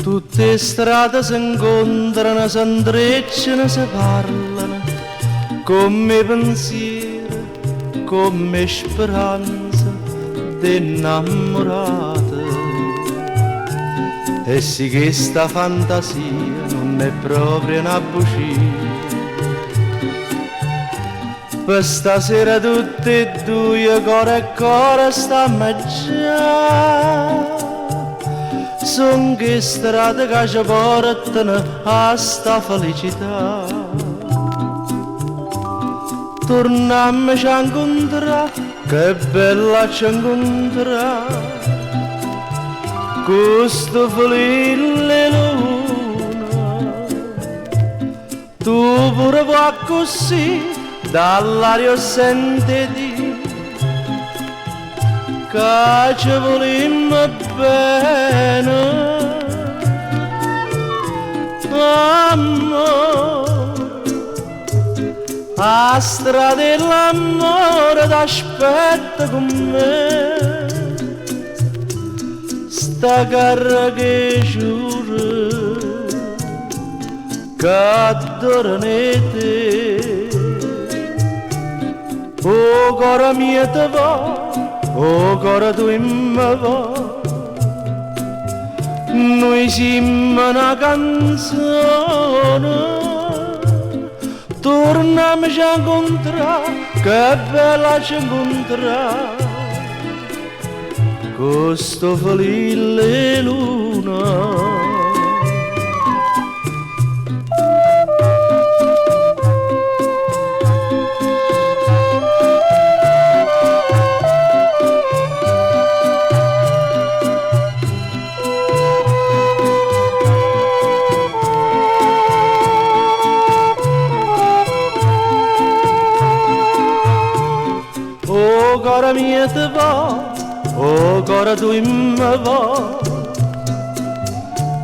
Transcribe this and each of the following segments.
Tutte strade si incontrano, si intrecciano, si parlano, come pensieri, come speranze di innamorate. E sì che sta fantasia non è proprio una bugia. Per stasera tutti e due, cuore e cuore, stiamo già. Son che strade che ci portano a sta felicità. Tornammoci a incontrare, che bella ci incontrare. Questo felice luna, tu pure vuoi così, dall'aria senti di che ci volimmo bene, amore, a strada dell'amore t'aspetta con me, sta carra che giuro che adoro te. Oh cuore mio te va, oh cuore tu me va, noi siamo una canzone, torniamoci a incontrare, che bella ci incontrare, questo felice luna. Oh cuore mio te va, oh cuore tu me va,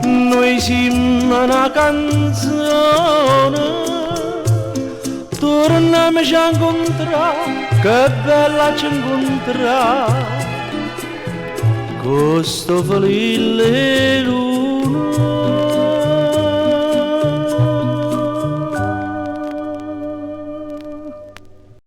noi siamo una canzone, torniamoci a incontrare, che bella ci incontrare, questo felice luna.